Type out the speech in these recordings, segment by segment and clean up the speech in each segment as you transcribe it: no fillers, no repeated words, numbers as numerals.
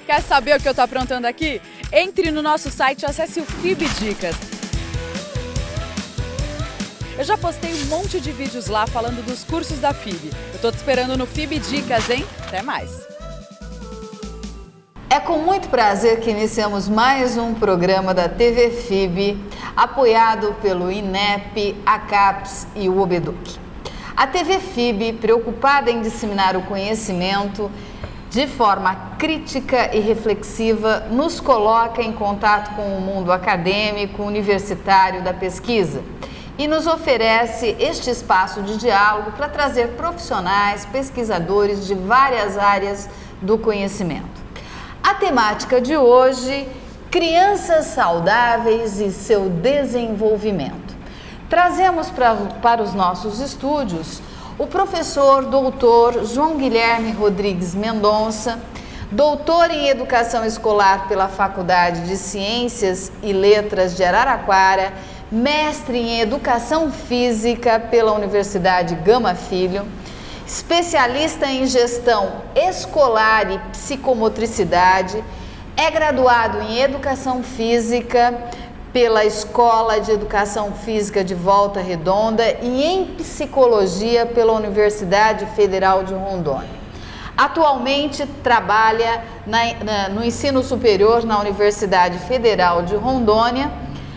Quer saber o que eu tô aprontando aqui? Entre no nosso site e acesse o FIB Dicas. Eu já postei um monte de vídeos lá falando dos cursos da FIB. Eu tô te esperando no FIB Dicas, hein? Até mais! É com muito prazer que iniciamos mais um programa da TV FIB, apoiado pelo INEP, a CAPES e o Obeduc. A TV FIB, preocupada em disseminar o conhecimento de forma crítica e reflexiva, nos coloca em contato com o mundo acadêmico, universitário da pesquisa e nos oferece este espaço de diálogo para trazer profissionais, pesquisadores de várias áreas do conhecimento. A temática de hoje, crianças saudáveis e seu desenvolvimento. Trazemos para os nossos estúdios o professor doutor João Guilherme Rodrigues Mendonça, doutor em Educação Escolar pela Faculdade de Ciências e Letras de Araraquara, mestre em Educação Física pela Universidade Gama Filho, especialista em Gestão Escolar e Psicomotricidade, é graduado em Educação Física pela Escola de Educação Física de Volta Redonda e em Psicologia pela Universidade Federal de Rondônia. Atualmente trabalha no ensino superior na Universidade Federal de Rondônia,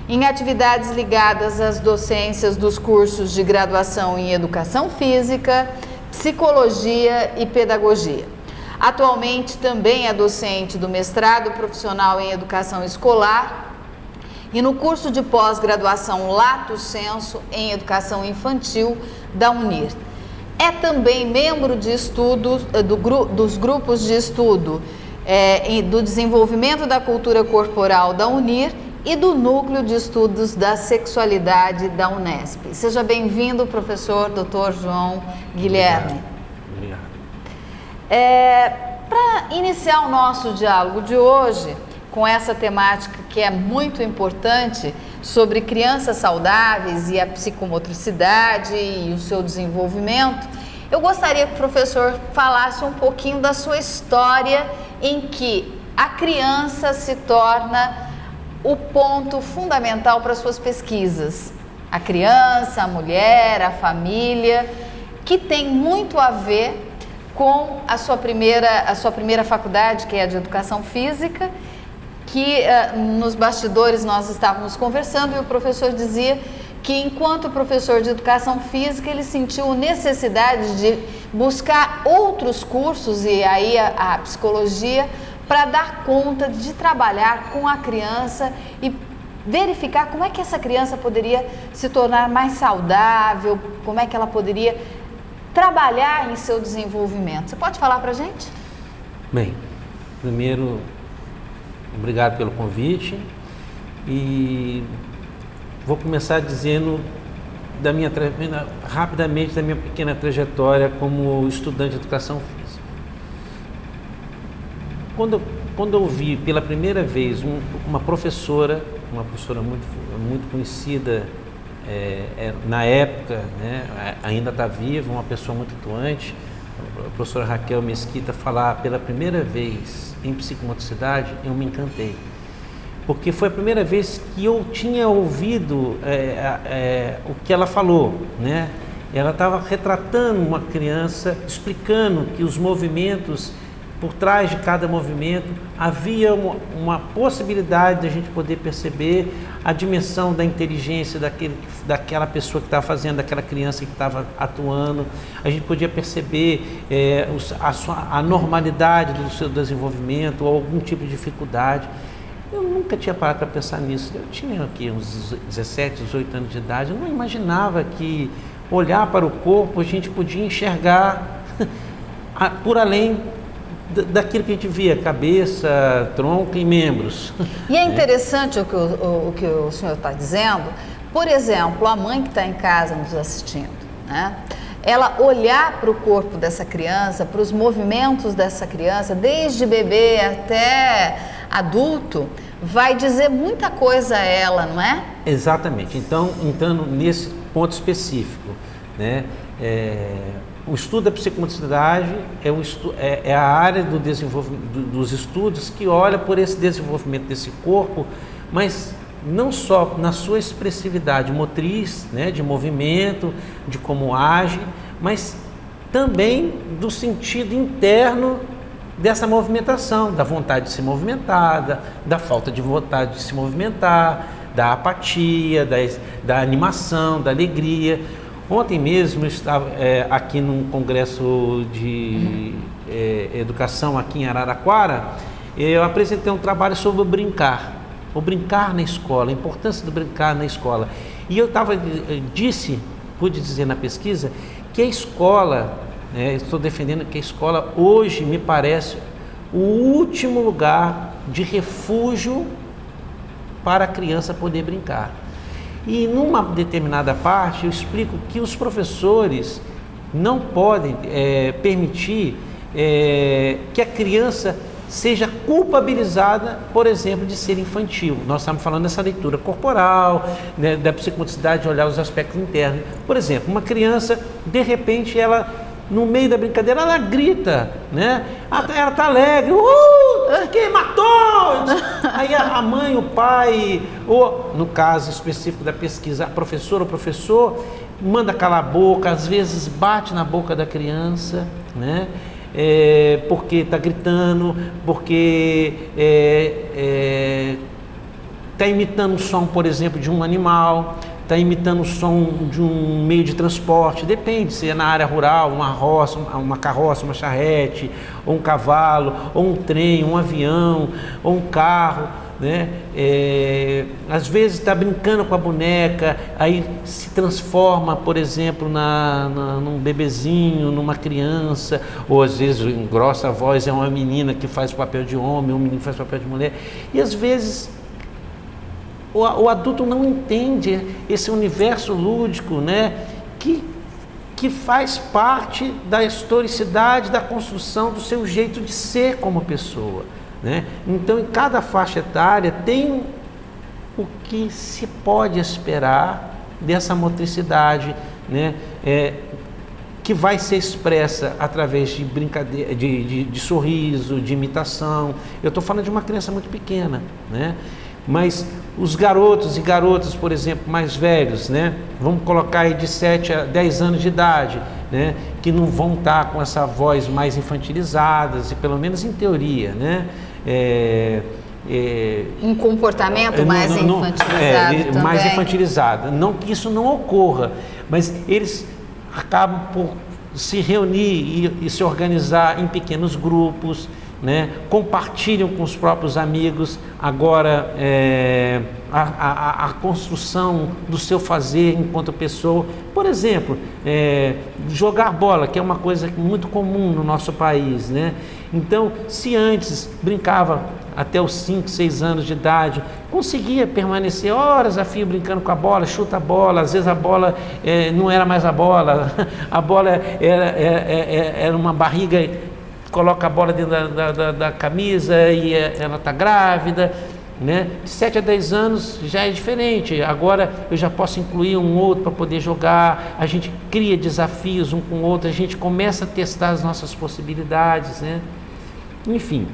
em atividades ligadas às docências dos cursos de graduação em Educação Física, Psicologia e Pedagogia. Atualmente também é docente do mestrado profissional em Educação Escolar e no curso de pós-graduação Lato Sensu em Educação Infantil da UNIR. É também membro de estudos dos grupos de estudo do desenvolvimento da cultura corporal da UNIR e do Núcleo de Estudos da Sexualidade da Unesp. Seja bem-vindo, professor Dr. João Guilherme. Obrigado. Para iniciar o nosso diálogo de hoje, com essa temática que é muito importante sobre crianças saudáveis e a psicomotricidade e o seu desenvolvimento, eu gostaria que o professor falasse um pouquinho da sua história em que a criança se torna o ponto fundamental para suas pesquisas. A criança, a mulher, a família, que tem muito a ver com a sua primeira faculdade, que é a de Educação Física, que nos bastidores nós estávamos conversando e o professor dizia que enquanto professor de Educação Física ele sentiu necessidade de buscar outros cursos e aí a psicologia para dar conta de trabalhar com a criança e verificar como é que essa criança poderia se tornar mais saudável, como é que ela poderia trabalhar em seu desenvolvimento. Você pode falar para a gente? Bem, primeiro, obrigado pelo convite e vou começar dizendo rapidamente da minha pequena trajetória como estudante de Educação Física. Quando eu vi pela primeira vez uma professora muito conhecida na época, né, ainda está viva, uma pessoa muito atuante, a professora Raquel Mesquita, falar pela primeira vez em psicomotricidade, eu me encantei. Porque foi a primeira vez que eu tinha ouvido o que ela falou, né? Ela estava retratando uma criança, explicando que os movimentos, por trás de cada movimento, havia uma possibilidade de a gente poder perceber a dimensão da inteligência daquela pessoa que estava fazendo, daquela criança que estava atuando. A gente podia perceber a normalidade do seu desenvolvimento ou algum tipo de dificuldade. Eu nunca tinha parado para pensar nisso. Eu tinha aqui uns 17, 18 anos de idade. Eu não imaginava que olhar para o corpo a gente podia enxergar por além daquilo que a gente via, cabeça, tronco e membros. E é interessante o que o senhor está dizendo. Por exemplo, a mãe que está em casa nos assistindo, né? Ela olhar para o corpo dessa criança, para os movimentos dessa criança, desde bebê até adulto, vai dizer muita coisa a ela, não é? Exatamente. Então, entrando nesse ponto específico, né? o estudo da psicomotricidade é a área do desenvolvimento, dos estudos que olha por esse desenvolvimento desse corpo, mas não só na sua expressividade motriz, né, de movimento, de como age, mas também do sentido interno dessa movimentação, da vontade de se movimentar, da falta de vontade de se movimentar, da apatia, da animação, da alegria. Ontem mesmo eu estava aqui num congresso de educação aqui em Araraquara, eu apresentei um trabalho sobre o brincar na escola, a importância do brincar na escola. E eu pude dizer na pesquisa que a escola, estou defendendo que a escola hoje me parece o último lugar de refúgio para a criança poder brincar. E numa determinada parte eu explico que os professores não podem permitir que a criança seja culpabilizada, por exemplo, de ser infantil. Nós estamos falando dessa leitura corporal, né, da psicomotricidade, de olhar os aspectos internos. Por exemplo, uma criança, de repente, ela, no meio da brincadeira, ela grita, né? Ela está alegre, quem matou? Aí a mãe, o pai, ou no caso específico da pesquisa, a professora ou o professor, manda calar a boca, às vezes bate na boca da criança, né? Porque está gritando, porque está imitando o som, por exemplo, de um animal, está imitando o som de um meio de transporte, depende se é na área rural, uma carroça, uma charrete, ou um cavalo, ou um trem, um avião, ou um carro, né? Às vezes está brincando com a boneca, aí se transforma, por exemplo, num bebezinho, numa criança, ou às vezes engrossa a voz, é uma menina que faz o papel de homem, um menino que faz o papel de mulher, e às vezes o adulto não entende esse universo lúdico, né, que faz parte da historicidade, da construção do seu jeito de ser como pessoa, né? Então, em cada faixa etária tem o que se pode esperar dessa motricidade, né, que vai ser expressa através de brincadeira, de sorriso, de imitação. Eu estou falando de uma criança muito pequena, né? Mas os garotos e garotas, por exemplo, mais velhos, né? Vamos colocar aí de 7 a 10 anos de idade, né? Que não vão estar com essa voz mais infantilizadas, e pelo menos em teoria, né? Um comportamento mais infantilizado também. Mais infantilizado. Não que isso não ocorra, mas eles acabam por se reunir e se organizar em pequenos grupos, né? Compartilham com os próprios amigos agora a construção do seu fazer enquanto pessoa. Por exemplo, jogar bola, que é uma coisa muito comum no nosso país, né? Então, se antes brincava até os 5, 6 anos de idade, conseguia permanecer horas a fio brincando com a bola, chuta a bola, às vezes a bola não era mais a bola era uma barriga, coloca a bola dentro da camisa e ela está grávida, né? De 7 a 10 anos já é diferente, agora eu já posso incluir um outro para poder jogar, a gente cria desafios um com o outro, a gente começa a testar as nossas possibilidades, né? Enfim,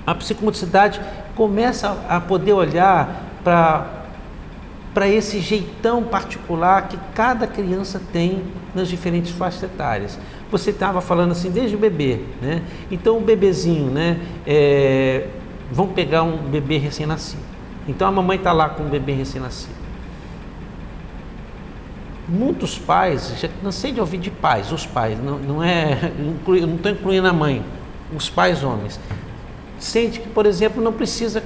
a psicomotricidade começa a poder olhar para esse jeitão particular que cada criança tem nas diferentes faixas etárias. Você estava falando assim, desde o bebê, né? Então o bebezinho, né? Vamos pegar um bebê recém-nascido. Então a mamãe está lá com o bebê recém-nascido. Muitos pais, já cansei de ouvir de pais, os pais, não estou incluindo a mãe, os pais homens, sente que, por exemplo, não precisa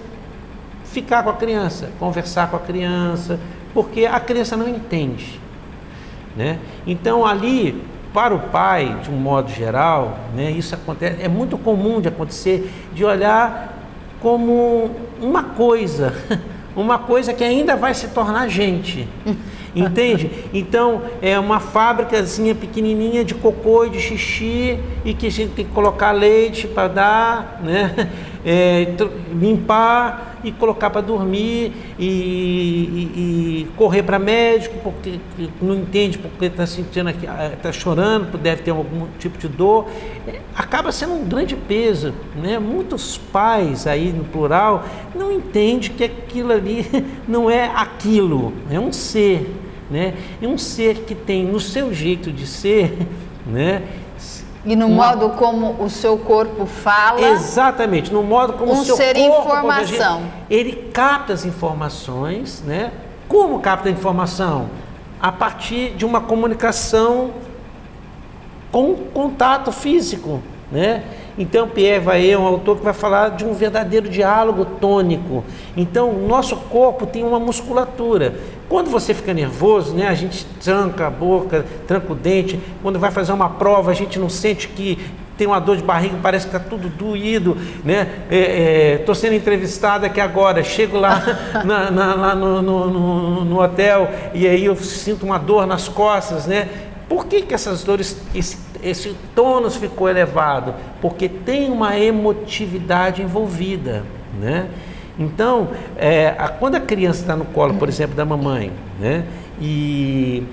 ficar com a criança, conversar com a criança, porque a criança não entende, né? Então ali, para o pai, de um modo geral, né, isso acontece, é muito comum de acontecer, de olhar como uma coisa que ainda vai se tornar gente, entende? Então é uma fábricazinha pequenininha de cocô e de xixi, e que a gente tem que colocar leite para dar, né? limpar e colocar para dormir e correr para médico porque não entende porque está sentindo aqui, está chorando, deve ter algum tipo de dor. Acaba sendo um grande peso, né? Muitos pais aí no plural não entendem que aquilo ali não é aquilo, é um ser, né? É um ser que tem no seu jeito de ser, né? E no modo como o seu corpo fala. Exatamente, no modo como o seu ser corpo informação. Ele capta as informações, né? Como capta a informação? A partir de uma comunicação com contato físico, né? Então Pierre Vaillant é um autor que vai falar de um verdadeiro diálogo tônico. Então o nosso corpo tem uma musculatura. Quando você fica nervoso, né, a gente tranca a boca, tranca o dente. Quando vai fazer uma prova, a gente não sente que tem uma dor de barriga, parece que está tudo doído, né? Estou sendo entrevistada aqui agora, chego lá, lá no hotel e aí eu sinto uma dor nas costas, né? Por que essas dores, esse tônus ficou elevado? Porque tem uma emotividade envolvida, né? Então, quando a criança está no colo, por exemplo, da mamãe, né? E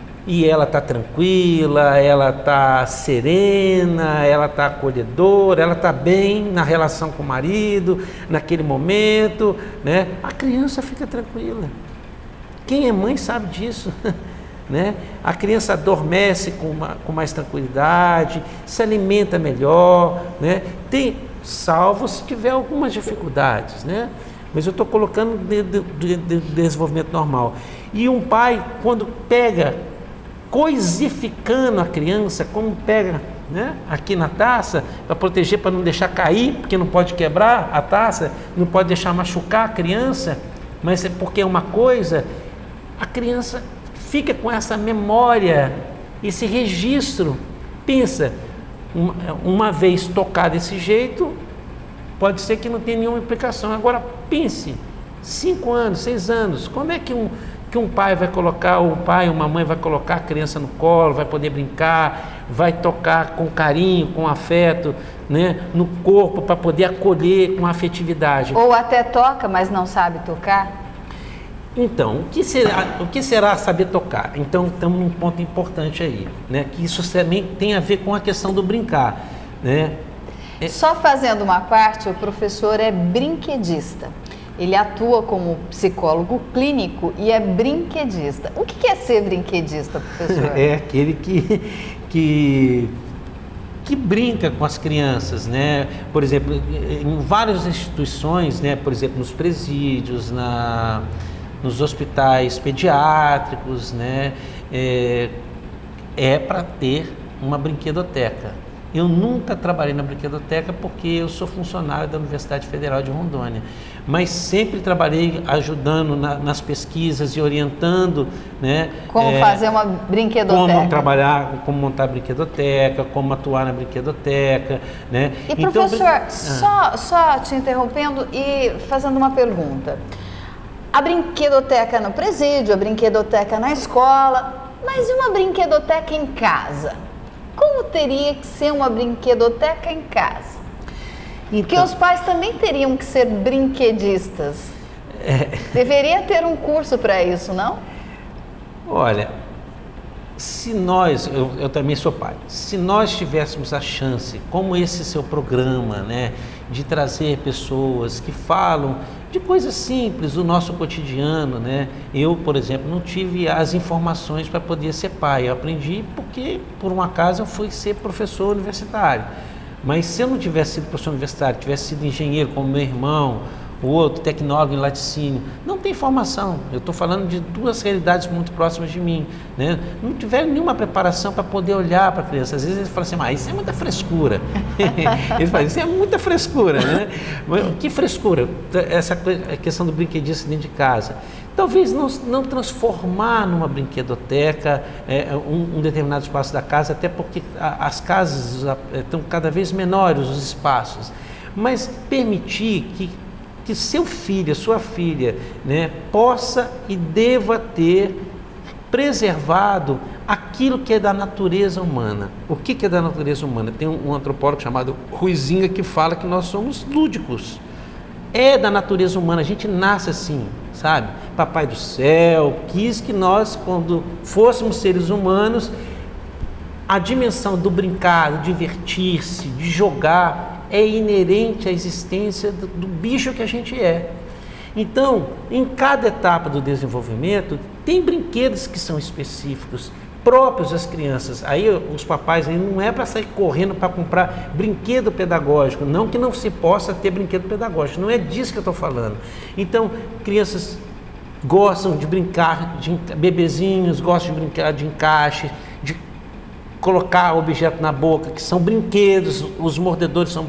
ela está tranquila, ela está serena, ela está acolhedora, ela está bem na relação com o marido, naquele momento, né? A criança fica tranquila. Quem é mãe sabe disso. Né? A criança adormece com mais tranquilidade, se alimenta melhor, né? Salvo se tiver algumas dificuldades, né? Mas eu estou colocando de desenvolvimento normal. E um pai, quando pega, coisificando a criança, como pega, né, aqui na taça, para proteger, para não deixar cair, porque não pode quebrar a taça, não pode deixar machucar a criança, mas é porque é uma coisa, a criança fica com essa memória, esse registro. Pensa, uma vez tocar desse jeito, pode ser que não tenha nenhuma implicação. Agora pense, 5 anos, 6 anos, como é que um pai vai colocar, ou um pai, uma mãe vai colocar a criança no colo, vai poder brincar, vai tocar com carinho, com afeto, né, no corpo, para poder acolher com afetividade. Ou até toca, mas não sabe tocar? Então, o que será saber tocar? Então, estamos num ponto importante aí, né? Que isso também tem a ver com a questão do brincar, né? Só fazendo uma parte, o professor é brinquedista. Ele atua como psicólogo clínico e é brinquedista. O que é ser brinquedista, professor? É aquele que brinca com as crianças, né? Por exemplo, em várias instituições, né? Por exemplo, nos presídios, nos hospitais pediátricos, né? Para ter uma brinquedoteca. Eu nunca trabalhei na brinquedoteca porque eu sou funcionário da Universidade Federal de Rondônia, mas sempre trabalhei ajudando nas pesquisas e orientando, né? Como fazer uma brinquedoteca. Como trabalhar, como montar a brinquedoteca, como atuar na brinquedoteca, né? E professor, só te interrompendo e fazendo uma pergunta. A brinquedoteca no presídio, a brinquedoteca na escola, mas e uma brinquedoteca em casa? Como teria que ser uma brinquedoteca em casa? Porque os pais também teriam que ser brinquedistas. Deveria ter um curso para isso, não? Olha, se nós, eu também sou pai, se nós tivéssemos a chance, como esse seu programa, né, de trazer pessoas que falam de coisas simples do nosso cotidiano, né? Eu, por exemplo, não tive as informações para poder ser pai. Eu aprendi porque, por um acaso, eu fui ser professor universitário. Mas se eu não tivesse sido professor universitário, tivesse sido engenheiro como meu irmão, o outro tecnólogo em laticínio, não tem formação. Eu estou falando de duas realidades muito próximas de mim, né? Não tiveram nenhuma preparação para poder olhar para a criança. Às vezes eles falam assim, isso é muita frescura. Eles falam, isso é muita frescura, né? Mas, que frescura? Essa questão do brinquedista dentro de casa. Talvez não transformar numa brinquedoteca um determinado espaço da casa, até porque as casas estão cada vez menores, os espaços. Mas permitir que seu filho, sua filha, né, possa e deva ter preservado aquilo que é da natureza humana. O que é da natureza humana? Tem um antropólogo chamado Huizinga que fala que nós somos lúdicos. é da natureza humana, a gente nasce assim, sabe? Papai do céu quis que nós, quando fôssemos seres humanos, a dimensão do brincar, do divertir-se, de jogar, é inerente à existência do bicho que a gente é. Então, em cada etapa do desenvolvimento, tem brinquedos que são específicos, próprios às crianças. Aí os papais aí não é para sair correndo para comprar brinquedo pedagógico, não que não se possa ter brinquedo pedagógico, não é disso que eu estou falando. Então, crianças gostam de brincar, bebezinhos gostam de brincar de encaixe, de colocar objeto na boca, que são brinquedos, os mordedores são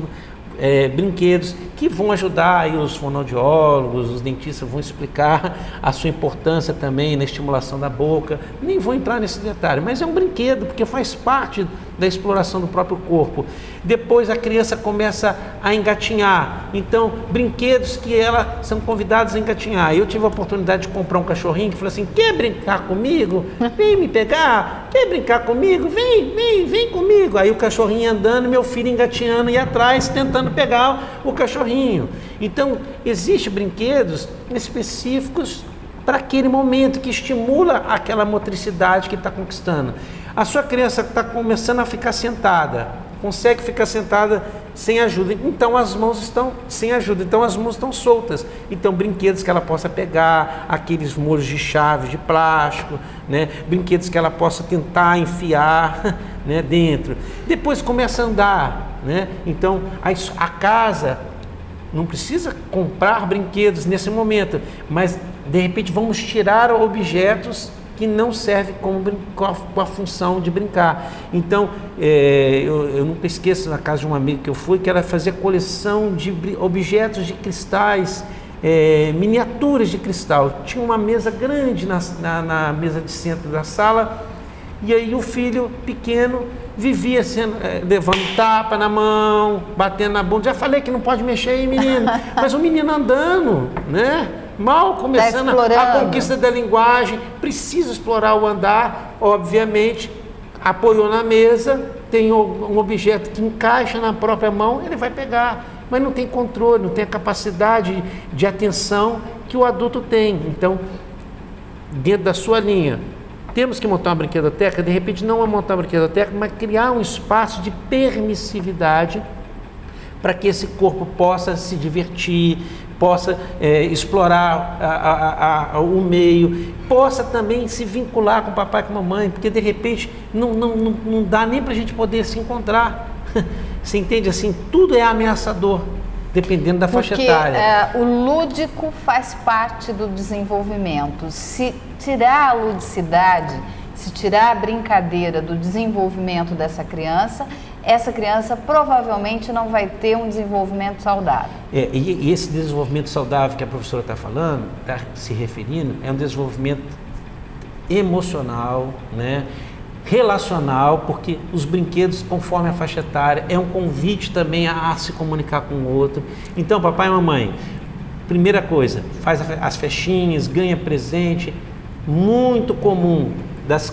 brinquedos que vão ajudar, aí os fonoaudiólogos, os dentistas vão explicar a sua importância também na estimulação da boca. Nem vou entrar nesse detalhe, mas é um brinquedo, porque faz parte da exploração do próprio corpo. Depois a criança começa a engatinhar, então brinquedos que elas são convidadas a engatinhar. Eu tive a oportunidade de comprar um cachorrinho que falou assim: quer brincar comigo? Vem me pegar, quer brincar comigo? Vem comigo. Aí o cachorrinho andando, meu filho engatinhando e atrás tentando pegar o cachorrinho. Então existem brinquedos específicos para aquele momento, que estimula aquela motricidade que está conquistando. A sua criança está começando a ficar sentada, consegue ficar sentada sem ajuda, então as mãos estão sem ajuda, então as mãos estão soltas. Então brinquedos que ela possa pegar, aqueles molhos de chave de plástico, né? Brinquedos que ela possa tentar enfiar, né, dentro. Depois começa a andar, né? Então a casa não precisa comprar brinquedos nesse momento, mas de repente vamos tirar objetos que não servem com a função de brincar. Então, eu nunca esqueço, na casa de um amigo que eu fui, que ela fazia coleção de objetos de cristais, miniaturas de cristal. Tinha uma mesa grande na mesa de centro da sala, e aí o filho pequeno vivia levando tapa na mão, batendo na bunda. Já falei que não pode mexer aí, menino. Mas o menino andando, né? Mal começando a conquista da linguagem, precisa explorar o andar, obviamente, apoiou na mesa, tem um objeto que encaixa na própria mão, ele vai pegar, mas não tem controle, não tem a capacidade de atenção que o adulto tem. Então, dentro da sua linha, temos que montar uma brinquedoteca, de repente não montar uma brinquedoteca, mas criar um espaço de permissividade para que esse corpo possa se divertir, possa explorar o meio, possa também se vincular com o papai e com a mamãe, porque de repente não dá nem para a gente poder se encontrar. Você entende? Assim, tudo é ameaçador, dependendo da faixa etária. O lúdico faz parte do desenvolvimento. Se tirar a ludicidade, se tirar a brincadeira do desenvolvimento dessa criança, essa criança provavelmente não vai ter um desenvolvimento saudável. E esse desenvolvimento saudável que a professora está falando, está se referindo, é um desenvolvimento emocional, né? Relacional, porque os brinquedos, conforme a faixa etária, é um convite também a se comunicar com o outro. Então, papai e mamãe, primeira coisa, faz as festinhas, ganha presente, muito comum. Das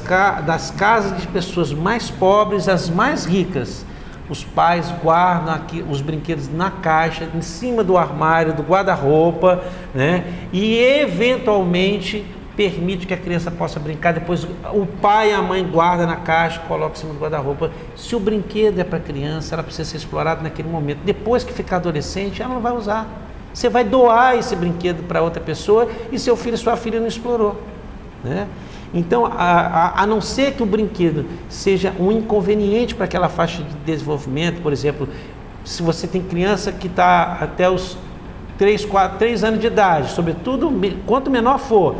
casas de pessoas mais pobres às mais ricas, os pais guardam aqui os brinquedos na caixa, em cima do armário, do guarda-roupa, né? E eventualmente permite que a criança possa brincar. Depois o pai e a mãe guardam na caixa, colocam em cima do guarda-roupa. Se o brinquedo é para criança, ela precisa ser explorada naquele momento. Depois que ficar adolescente, ela não vai usar. Você vai doar esse brinquedo para outra pessoa e seu filho e sua filha não explorou, né? Então, a não ser que o brinquedo seja um inconveniente para aquela faixa de desenvolvimento, por exemplo, se você tem criança que está até os 3 anos de idade, sobretudo, quanto menor for,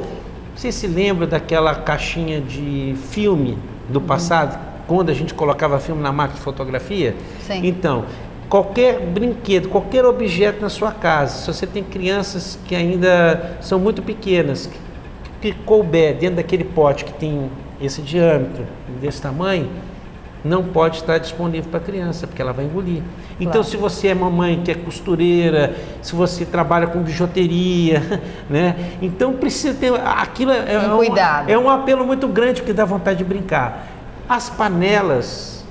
você se lembra daquela caixinha de filme do passado, quando a gente colocava filme na máquina de fotografia? Sim. Então, qualquer brinquedo, qualquer objeto na sua casa, se você tem crianças que ainda são muito pequenas, que couber dentro daquele pote que tem esse diâmetro, desse tamanho, não pode estar disponível para a criança, porque ela vai engolir. Então, claro, se você é mamãe que é costureira, se você trabalha com bijuteria, né? Então precisa ter aquilo, cuidado. É um apelo muito grande, porque dá vontade de brincar. As panelas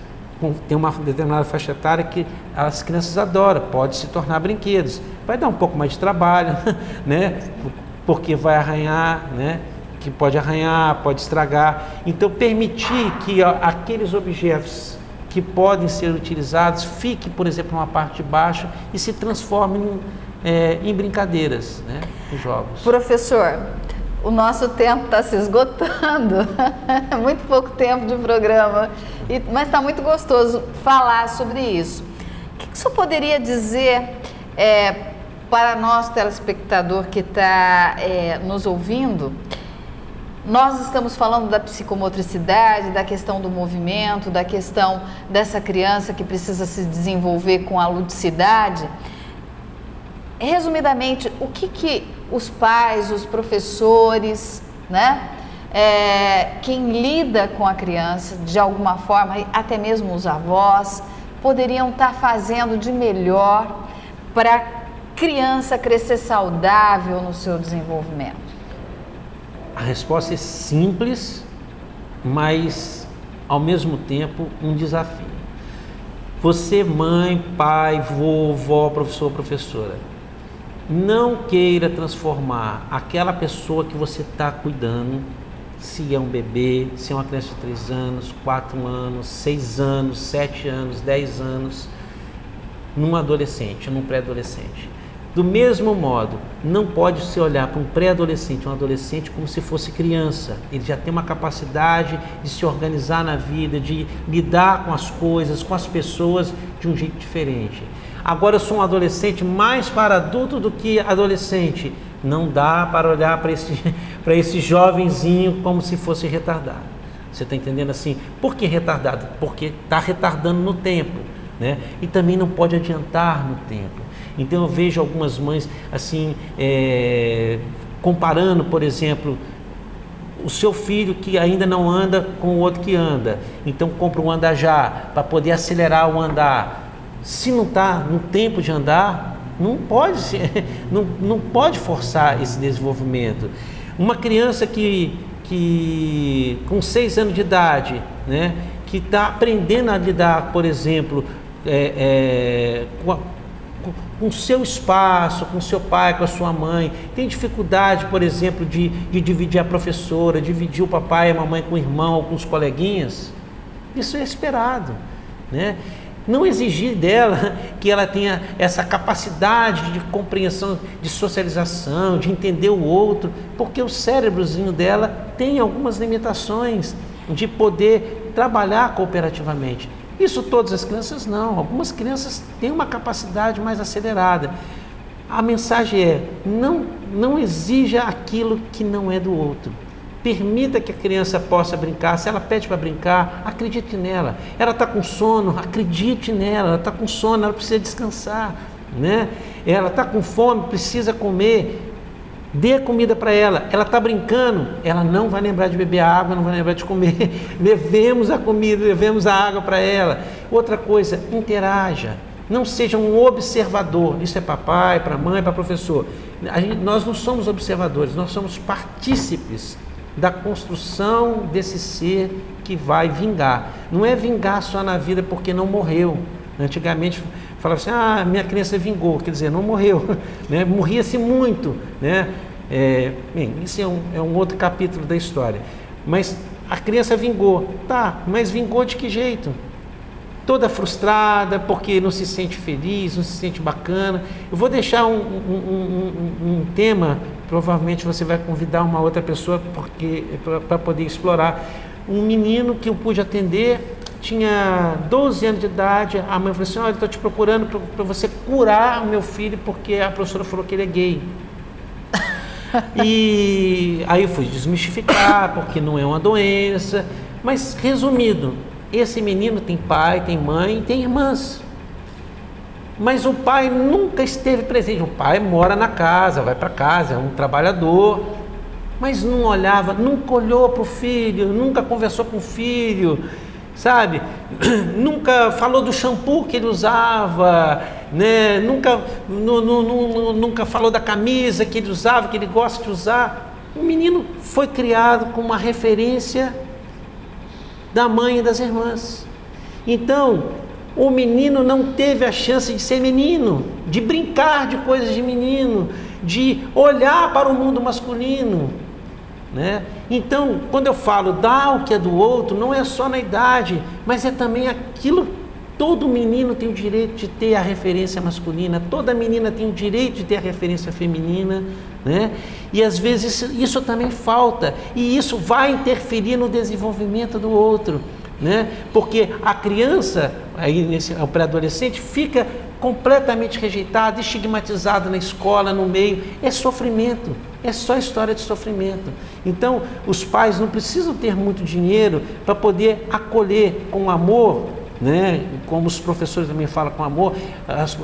tem uma determinada faixa etária que as crianças adoram, pode se tornar brinquedos. Vai dar um pouco mais de trabalho, né? Porque vai arranhar, né? Que pode arranhar, pode estragar. Então, permitir que aqueles objetos que podem ser utilizados fiquem, por exemplo, numa parte de baixo e se transformem em brincadeiras, né? Em jogos. Professor, o nosso tempo está se esgotando, muito pouco tempo de programa, mas está muito gostoso falar sobre isso. O que o senhor poderia dizer para nós, telespectador que está nos ouvindo? Nós estamos falando da psicomotricidade, da questão do movimento, da questão dessa criança que precisa se desenvolver com a ludicidade. Resumidamente, o que os pais, os professores, né, quem lida com a criança de alguma forma, até mesmo os avós, poderiam estar fazendo de melhor para a criança crescer saudável no seu desenvolvimento? A resposta é simples, mas ao mesmo tempo um desafio. Você, mãe, pai, vovó, professor, professora, não queira transformar aquela pessoa que você está cuidando, se é um bebê, se é uma criança de 3 anos, 4 anos, 6 anos, 7 anos, 10 anos, num adolescente, num pré-adolescente. Do mesmo modo, não pode se olhar para um pré-adolescente, um adolescente como se fosse criança. Ele já tem uma capacidade de se organizar na vida, de lidar com as coisas, com as pessoas de um jeito diferente. Agora eu sou um adolescente mais para adulto do que adolescente. Não dá para olhar para esse jovenzinho como se fosse retardado. Você está entendendo assim? Por que retardado? Porque está retardando no tempo, né? E também não pode adiantar no tempo. Então eu vejo algumas mães assim, comparando, por exemplo, o seu filho que ainda não anda com o outro que anda. Então compra um andar para poder acelerar o andar. Se não está no tempo de andar, não pode forçar esse desenvolvimento. Uma criança que com 6 anos de idade, né, que está aprendendo a lidar, por exemplo, com o seu espaço, com o seu pai, com a sua mãe, tem dificuldade, por exemplo, de dividir a professora, dividir o papai e a mamãe com o irmão ou com os coleguinhas, isso é esperado, né? Não exigir dela que ela tenha essa capacidade de compreensão, de socialização, de entender o outro, porque o cérebrozinho dela tem algumas limitações de poder trabalhar cooperativamente. Isso todas as crianças não, algumas crianças têm uma capacidade mais acelerada. A mensagem é, não exija aquilo que não é do outro. Permita que a criança possa brincar. Se ela pede para brincar, acredite nela. Ela está com sono, acredite nela. Ela está com sono, ela precisa descansar, né? Ela está com fome, precisa comer. Dê comida para ela. Ela está brincando, ela não vai lembrar de beber água, não vai lembrar de comer. Levemos a comida, levemos a água para ela. Outra coisa, interaja. Não seja um observador. Isso é para pai, para mãe, para professor. Nós não somos observadores, nós somos partícipes da construção desse ser que vai vingar. Não é vingar só na vida porque não morreu. Antigamente falava assim, minha criança vingou, quer dizer, não morreu, né? Morria-se muito, né? Bem, isso é um outro capítulo da história. Mas a criança vingou, tá, mas vingou de que jeito? Toda frustrada, porque não se sente feliz, não se sente bacana. Eu vou deixar um tema, provavelmente você vai convidar uma outra pessoa para poder explorar. Um menino que eu pude atender, tinha 12 anos de idade, a mãe falou assim, olha, estou te procurando para você curar o meu filho, porque a professora falou que ele é gay. E aí eu fui desmistificar, porque não é uma doença, mas resumido, esse menino tem pai, tem mãe, tem irmãs. Mas o pai nunca esteve presente. O pai mora na casa, vai para casa, é um trabalhador. Mas não olhava, nunca olhou para o filho, nunca conversou com o filho, sabe? Nunca falou do shampoo que ele usava, né? Nunca falou da camisa que ele usava, que ele gosta de usar. O menino foi criado com uma referência da mãe e das irmãs. Então, o menino não teve a chance de ser menino, de brincar de coisas de menino, de olhar para o mundo masculino, né? Então, quando eu falo dar o que é do outro, não é só na idade, mas é também aquilo. Todo menino tem o direito de ter a referência masculina, toda menina tem o direito de ter a referência feminina, né? E às vezes isso também falta, e isso vai interferir no desenvolvimento do outro, né? Porque a criança, o pré-adolescente, fica completamente rejeitado, estigmatizado na escola, no meio. É sofrimento, é só história de sofrimento. Então, os pais não precisam ter muito dinheiro para poder acolher com amor, né? Como os professores também falam com amor.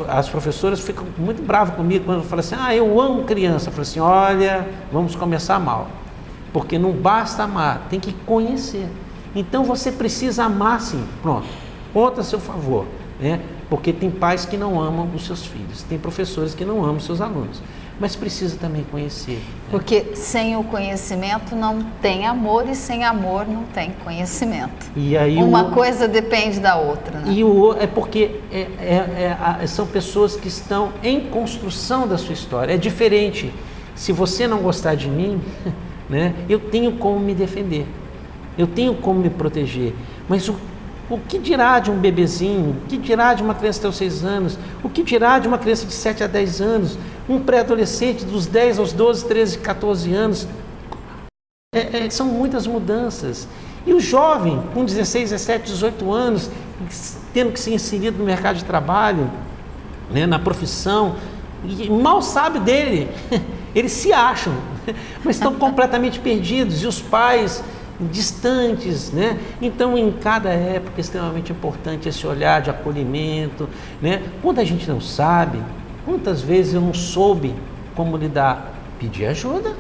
As professoras ficam muito bravas comigo quando eu falo assim, eu amo criança. Eu falo assim, olha, vamos começar mal, porque não basta amar, tem que conhecer. Então você precisa amar sim, pronto, conta a seu favor, né? Porque tem pais que não amam os seus filhos, tem professores que não amam os seus alunos, mas precisa também conhecer, né? Porque sem o conhecimento não tem amor, e sem amor não tem conhecimento. E aí uma coisa depende da outra, né? E é porque são pessoas que estão em construção da sua história. É diferente. Se você não gostar de mim, né, eu tenho como me defender, eu tenho como me proteger, mas o que dirá de um bebezinho? O que dirá de uma criança até os 6 anos? O que dirá de uma criança de 7 a 10 anos? Um pré-adolescente dos 10 aos 12, 13, 14 anos? São muitas mudanças. E o jovem, com 16, 17, 18 anos, tendo que ser inserido no mercado de trabalho, né, na profissão, e mal sabe dele. Eles se acham, mas estão completamente perdidos. E os pais distantes, né? Então, em cada época é extremamente importante esse olhar de acolhimento, né? Quando a gente não sabe, quantas vezes eu não soube como lidar, pedir ajuda,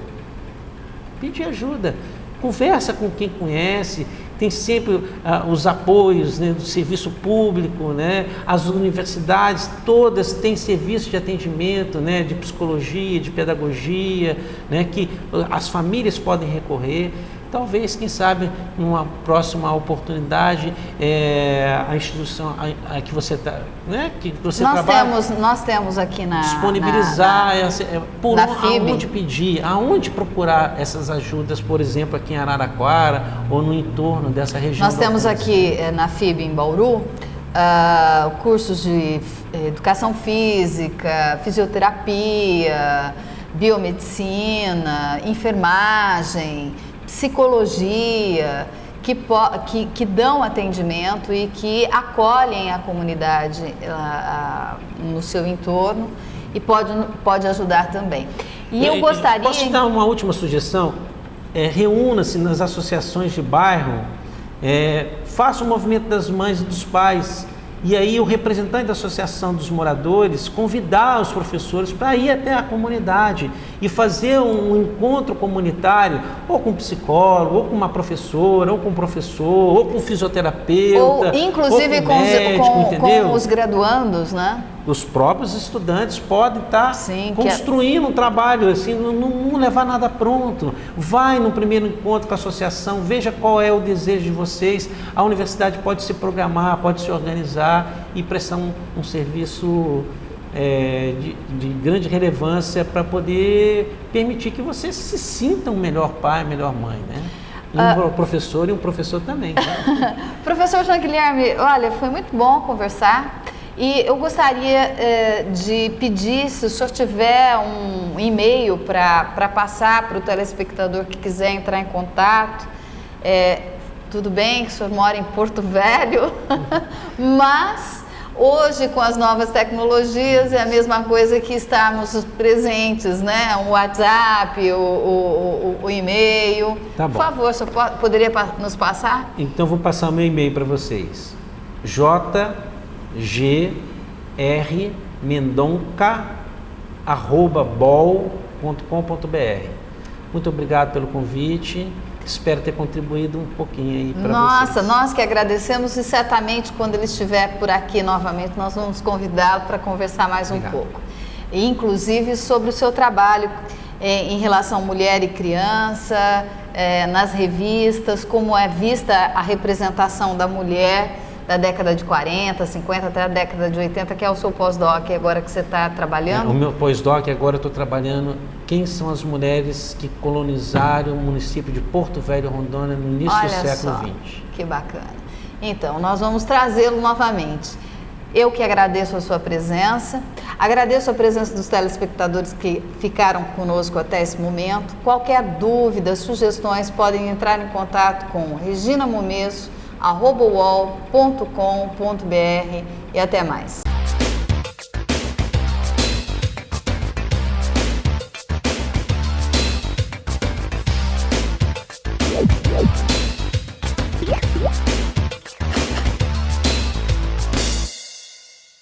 conversa com quem conhece, tem sempre os apoios, né, do serviço público, né? As universidades todas têm serviço de atendimento, né, de psicologia, de pedagogia, né, que as famílias podem recorrer. Talvez, quem sabe, numa próxima oportunidade, a instituição que você está, né, que você trabalha, nós temos aqui disponibilizar por FIB. aonde pedir, aonde procurar essas ajudas, por exemplo, aqui em Araraquara ou no entorno dessa região. Nós temos aqui na FIB em Bauru cursos de educação física, fisioterapia, biomedicina, enfermagem, psicologia, que dão atendimento e que acolhem a comunidade no seu entorno e pode ajudar também. E eu gostaria... Posso dar uma última sugestão? Reúna-se nas associações de bairro, faça o movimento das mães e dos pais, e aí o representante da associação dos moradores convidar os professores para ir até a comunidade e fazer um encontro comunitário, ou com um psicólogo, ou com uma professora, ou com um professor, ou com um fisioterapeuta, ou inclusive ou com médico, com os graduandos, né? Os próprios estudantes podem estar construindo um trabalho, assim, não levar nada pronto. Vai no primeiro encontro com a associação, veja qual é o desejo de vocês. A universidade pode se programar, pode se organizar e prestar um serviço de grande relevância para poder permitir que vocês se sintam um melhor pai, melhor mãe, né? Um professor e um professor também. Né? Professor João Guilherme, olha, foi muito bom conversar. E eu gostaria de pedir, se o senhor tiver um e-mail para passar para o telespectador que quiser entrar em contato. Tudo bem que o senhor mora em Porto Velho, mas hoje com as novas tecnologias é a mesma coisa que estarmos presentes, né? O WhatsApp, o e-mail. Tá bom. Por favor, o senhor poderia nos passar? Então vou passar o meu e-mail para vocês. grmendonca@bol.com.br. Muito obrigado pelo convite. Espero ter contribuído um pouquinho aí para vocês. Nossa, nós que agradecemos, e certamente quando ele estiver por aqui novamente nós vamos convidá-lo para conversar mais um pouco. E, inclusive sobre o seu trabalho em relação à mulher e criança, nas revistas, como é vista a representação da mulher da década de 40, 50 até a década de 80, que é o seu pós-doc agora que você está trabalhando? O meu pós-doc agora eu estou trabalhando quem são as mulheres que colonizaram o município de Porto Velho, Rondônia, no início do século XX. Que bacana. Então, nós vamos trazê-lo novamente. Eu que agradeço a sua presença, agradeço a presença dos telespectadores que ficaram conosco até esse momento. Qualquer dúvida, sugestões, podem entrar em contato com reginamomesso@uol.com.br e até mais.